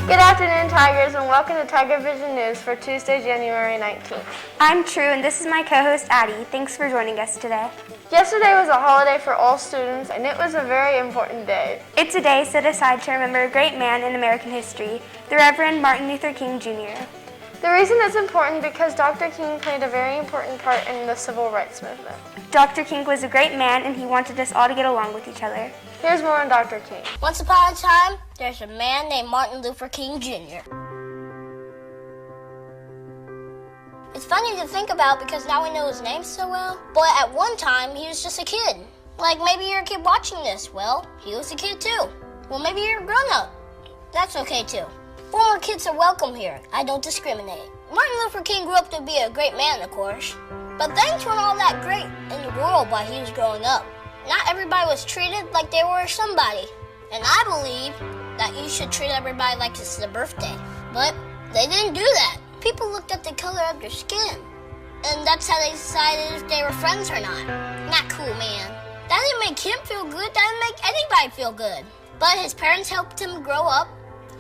Good afternoon, Tigers, and welcome to TigerVision News for Tuesday, January 19th. I'm True, and this is my co-host, Addie. Thanks for joining us today. Yesterday was a holiday for all students, and it was a very important day. It's a day set aside to remember a great man in American history, the Reverend Martin Luther King, Jr. The reason it's important because Dr. King played a very important part in the civil rights movement. Dr. King was a great man, and he wanted us all to get along with each other. Here's more on Dr. King. Once upon a time, there's a man named Martin Luther King Jr. It's funny to think about because now we know his name so well, but at one time he was just a kid. Like maybe you're a kid watching this. Well, he was a kid too. Well, maybe you're a grown-up. That's okay too. Former kids are welcome here. I don't discriminate. Martin Luther King grew up to be a great man, of course, but things weren't all that great in the world while he was growing up. Not everybody was treated like they were somebody. And I believe that you should treat everybody like it's their birthday. But they didn't do that. People looked at the color of their skin. And that's how they decided if they were friends or not. Not cool, man. That didn't make him feel good. That didn't make anybody feel good. But his parents helped him grow up.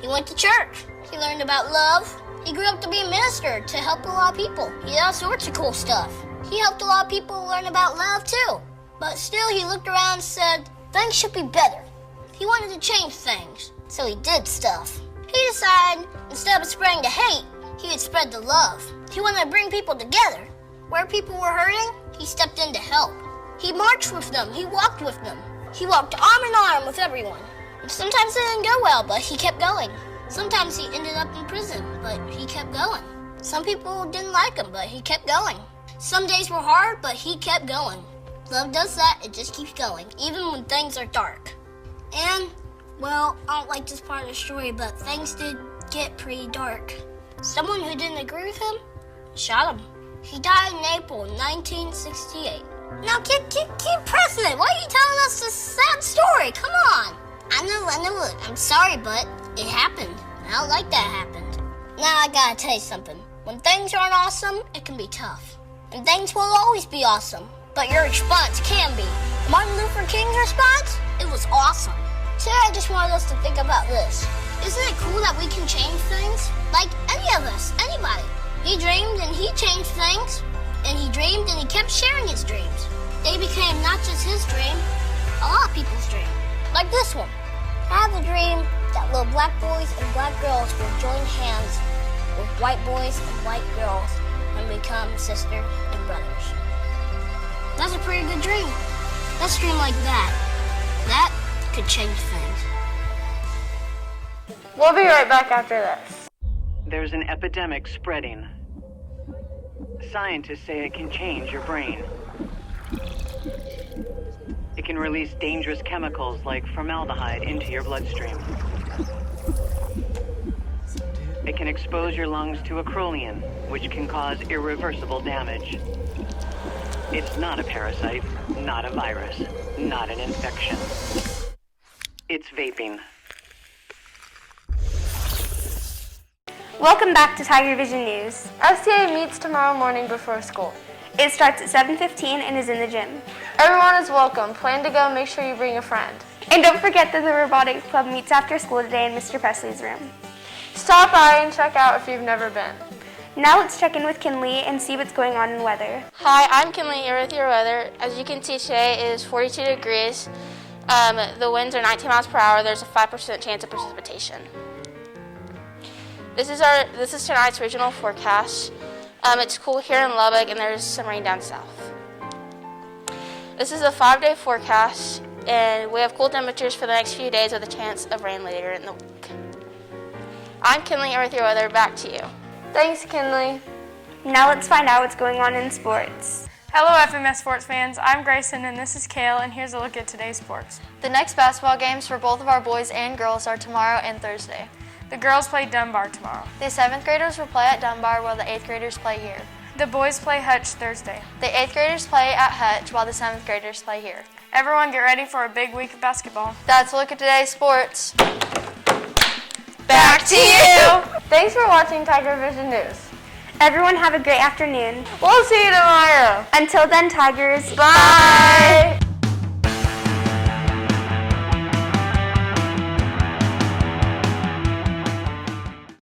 He went to church. He learned about love. He grew up to be a minister to help a lot of people. He did all sorts of cool stuff. He helped a lot of people learn about love too. But still, he looked around and said, things should be better. He wanted to change things, so he did stuff. He decided, instead of spreading the hate, he would spread the love. He wanted to bring people together. Where people were hurting, he stepped in to help. He marched with them. He walked with them. He walked arm in arm with everyone. And sometimes it didn't go well, but he kept going. Sometimes he ended up in prison, but he kept going. Some people didn't like him, but he kept going. Some days were hard, but he kept going. Love does that, it just keeps going, even when things are dark. And, well, I don't like this part of the story, but things did get pretty dark. Someone who didn't agree with him shot him. He died in April 1968. Now keep pressing it. Why are you telling us this sad story? Come on. I know. I'm sorry, but it happened. I don't like that happened. Now I gotta tell you something. When things aren't awesome, it can be tough. And things will always be awesome. But your response can be. Martin Luther King's response? It was awesome. Today I just wanted us to think about this. Isn't it cool that we can change things? Like any of us, anybody. He dreamed and he changed things. And he dreamed and he kept sharing his dreams. They became not just his dream, a lot of people's dream. Like this one. I have a dream that little black boys and black girls will join hands with white boys and white girls and become sisters and brothers. That's a pretty good dream. Let's dream like that. That could change things. We'll be right back after this. There's an epidemic spreading. Scientists say it can change your brain. It can release dangerous chemicals like formaldehyde into your bloodstream. It can expose your lungs to acrolein, which can cause irreversible damage. It's not a parasite, not a virus, not an infection. It's vaping. Welcome back to TigerVision News. STA meets tomorrow morning before school. It starts at 7:15 and is in the gym. Everyone is welcome. Plan to go, make sure you bring a friend. And don't forget that the Robotics Club meets after school today in Mr. Presley's room. Stop by and check out if you've never been. Now let's check in with Kinley and see what's going on in weather. Hi, I'm Kinley here with your weather. As you can see, today is 42 degrees. The winds are 19 miles per hour. There's a 5% chance of precipitation. This is tonight's regional forecast. It's cool here in Lubbock, and there's some rain down south. This is a 5-day forecast, and we have cool temperatures for the next few days with a chance of rain later in the week. I'm Kinley here with your weather. Back to you. Thanks, Kinley. Now let's find out what's going on in sports. Hello FMS sports fans, I'm Grayson and this is Kale, and here's a look at today's sports. The next basketball games for both of our boys and girls are tomorrow and Thursday. The girls play Dunbar tomorrow. The 7th graders will play at Dunbar while the 8th graders play here. The boys play Hutch Thursday. The 8th graders play at Hutch while the 7th graders play here. Everyone get ready for a big week of basketball. That's a look at today's sports. Back to you! Thanks for watching TigerVision News. Everyone have a great afternoon. We'll see you tomorrow. Until then, Tigers. Bye.